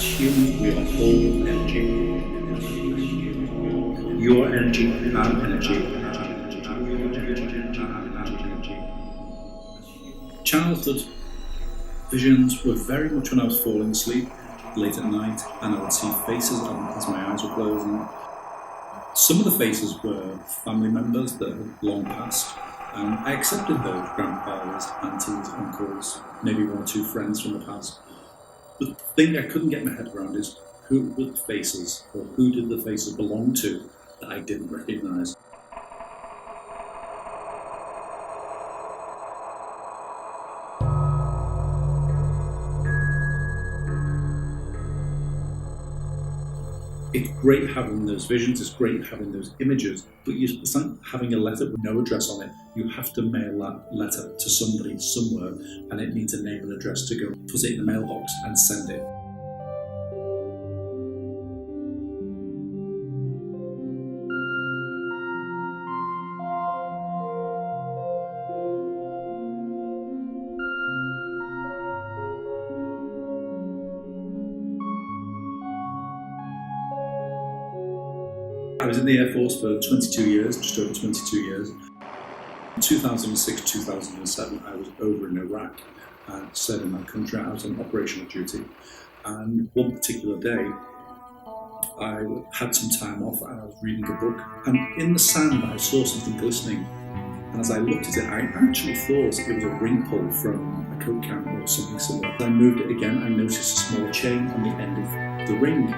As humans, we are all energy. Your energy and energy. Childhood visions were very much when I was falling asleep late at night, and I would see faces as my eyes were closing. Some of the faces were family members that had long passed, and I accepted those: grandfathers, aunties, uncles, maybe one or two friends from the past. The thing I couldn't get my head around is who were the faces, or who did the faces belong to that I didn't recognise. It's great having those visions, it's great having those images, but it's like having a letter with no address on it. You have to mail that letter to somebody somewhere, and it needs a name and address to go. Put it in the mailbox and send it. I was in the Air Force for 22 years, just over 22 years. In 2006, 2007, I was over in Iraq and serving my country. I was on operational duty. And one particular day, I had some time off and I was reading a book. And in the sand, I saw something glistening. And as I looked at it, I actually thought it was a ring pull from a Coke can or something similar. As I moved it again, I noticed a small chain on the end of the ring.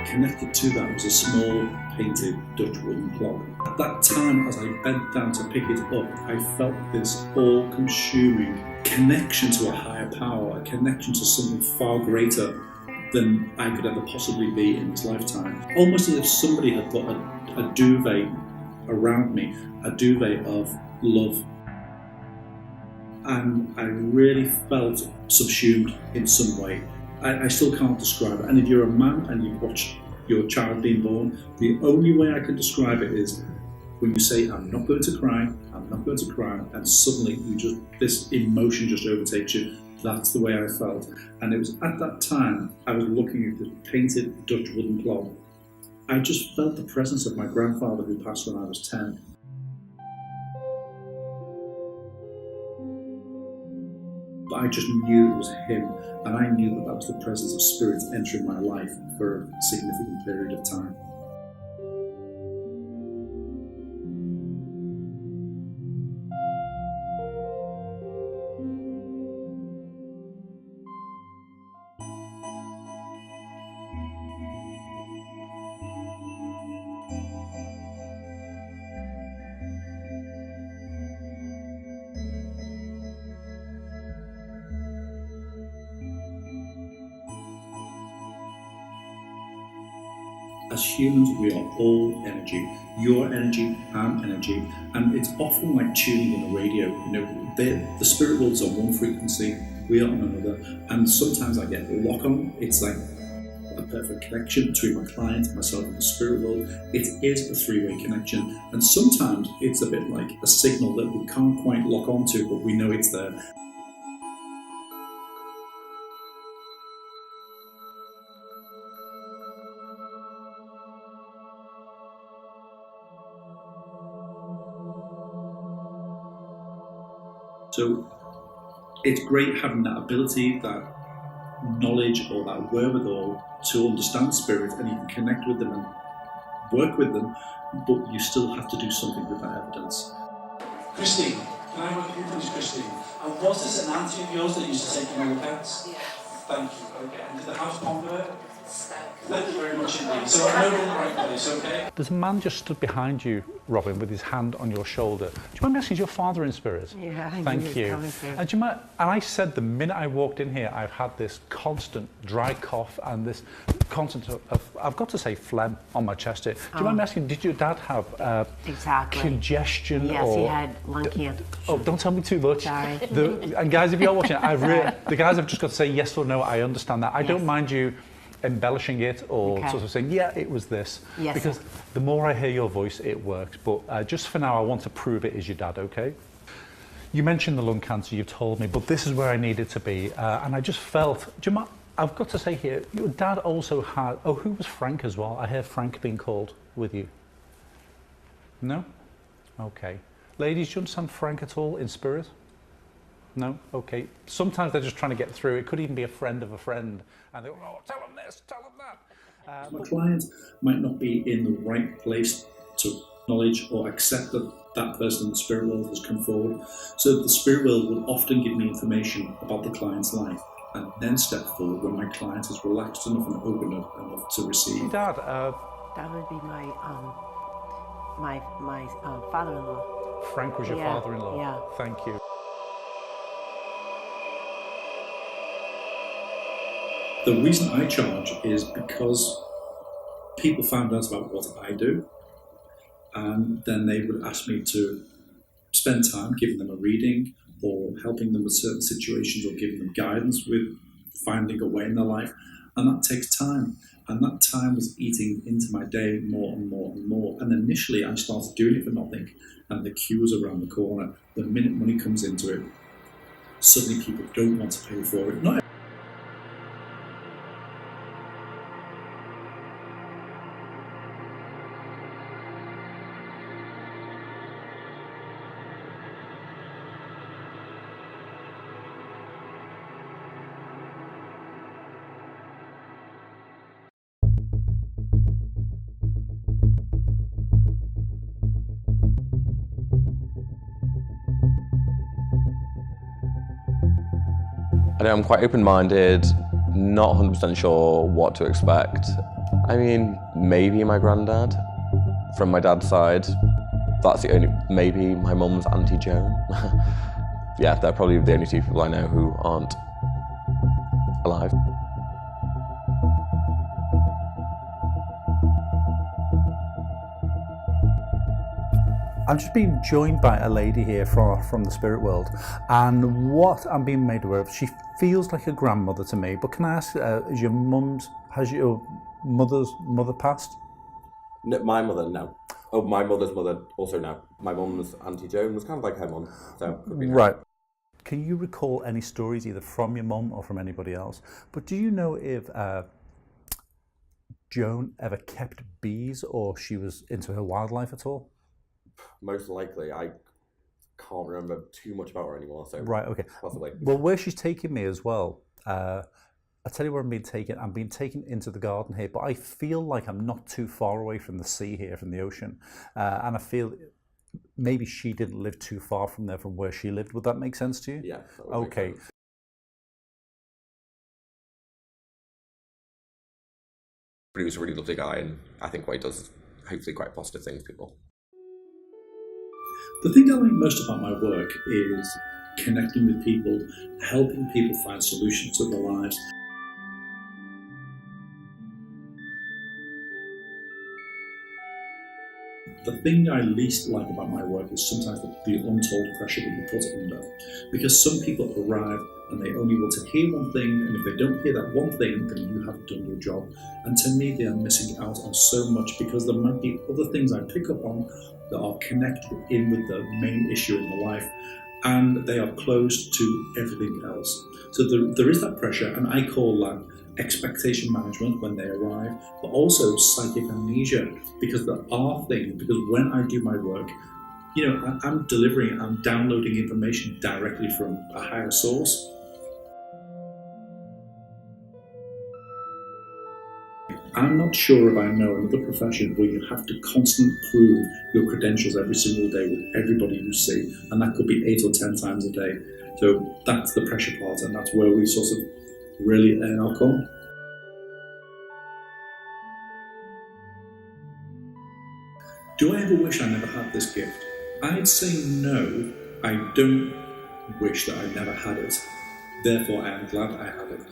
Connected to that was a small painted Dutch wooden clock. At that time, as I bent down to pick it up, I felt this all-consuming connection to a higher power, a connection to something far greater than I could ever possibly be in this lifetime. Almost as if somebody had put a duvet around me, a duvet of love. And I really felt subsumed in some way. I still can't describe it. And if you're a man and you've watched your child being born, the only way I can describe it is when you say, I'm not going to cry, I'm not going to cry, and suddenly this emotion just overtakes you. That's the way I felt. And it was at that time I was looking at the painted Dutch wooden clock. I just felt the presence of my grandfather who passed when I was 10. But I just knew it was him, and I knew that was the presence of spirit entering my life for a significant period of time. As humans, we are all energy. Your energy and energy, and it's often like tuning in a radio. You know, the spirit world's on one frequency, we are on another, and sometimes I get lock on. It's like a perfect connection between my client, myself, and the spirit world. It is a three-way connection, and sometimes it's a bit like a signal that we can't quite lock onto, but we know it's there. So it's great having that ability, that knowledge or that wherewithal to understand spirit, and you can connect with them and work with them, but you still have to do something with that evidence. Christine, can I work with you please, Christine? And was this an auntie of yours that used to take in all the pets? Yeah. Thank you, okay. And did the house pump with it? So. Thank you very much indeed. So I know we're in the right place, okay? There's a man just stood behind you, Robin, with his hand on your shoulder. Do you mind me asking, is your father in spirit? Yeah, I Thank you. And do you mind, and I said the minute I walked in here, I've had this constant dry cough and this constant I've got to say phlegm on my chest here. Do you mind me asking, did your dad have exactly. congestion? Yes, or he had lung cancer. Oh, don't tell me too much. Sorry. And guys, if you're watching, the guys have just got to say yes or no. I understand that. I don't mind you embellishing it or sort of saying, yeah, it was this. Yes, because the more I hear your voice, it works. But just for now, I want to prove it is your dad, okay? You mentioned the lung cancer, you told me, but this is where I needed to be. And I just felt, I've got to say here, your dad also had, oh, who was Frank as well? I hear Frank being called with you. No? Okay. Ladies, do you understand Frank at all in spirit? No? Okay. Sometimes they're just trying to get through. It could even be a friend of a friend. And they go, oh, tell them this, tell them that. My client might not be in the right place to acknowledge or accept that that person in the spirit world has come forward. So the spirit world will often give me information about the client's life and then step forward when my client is relaxed enough and open enough to receive. Dad, That would be my father-in-law. Frank was your Yeah, father-in-law. yeah. Thank you. The reason I charge is because people found out about what I do, and then they would ask me to spend time giving them a reading or helping them with certain situations or giving them guidance with finding a way in their life. And that takes time. And that time was eating into my day more and more and more. And initially I started doing it for nothing, and the queue was around the corner. The minute money comes into it, suddenly people don't want to pay for it. Not I know I'm quite open-minded, not 100% sure what to expect. I mean, maybe my granddad. From my dad's side, that's the only, maybe my mum's Auntie Joan. Yeah, they're probably the only two people I know who aren't alive. I'm just being joined by a lady here from the spirit world, and what I'm being made aware of, she feels like a grandmother to me. But can I ask, has your mother's mother passed? No, my mother, no. Oh, my mother's mother, also no. My mum's Auntie Joan was kind of like her mum, so could be her. Right. Can you recall any stories either from your mum or from anybody else? But do you know if Joan ever kept bees, or she was into her wildlife at all? Most likely. I can't remember too much about her anymore, so Right, okay. possibly. Well, where she's taking me as well, I'll tell you where I'm being taken. I'm being taken into the garden here, but I feel like I'm not too far away from the sea here, from the ocean. And I feel maybe she didn't live too far from there, from where she lived. Would that make sense to you? Yeah. That would make Okay. sense. But he was a really lovely guy, and I think what he does is hopefully quite positive things for people. The thing I like most about my work is connecting with people, helping people find solutions to their lives. The thing I least like about my work is sometimes the untold pressure that you put under. Because some people arrive and they only want to hear one thing, and if they don't hear that one thing, then you haven't done your job. And to me, they are missing out on so much, because there might be other things I pick up on that are connected in with the main issue in the life, and they are close to everything else. So there is that pressure, and I call that expectation management when they arrive, but also psychic amnesia, because there are things, because when I do my work, you know, I'm delivering, I'm downloading information directly from a higher source. I'm not sure if I know another profession where you have to constantly prove your credentials every single day with everybody you see, and that could be 8 or 10 times a day. So that's the pressure part, and that's where we sort of really earn our corn. Do I ever wish I never had this gift? I'd say no, I don't wish that I never had it. Therefore, I am glad I had it.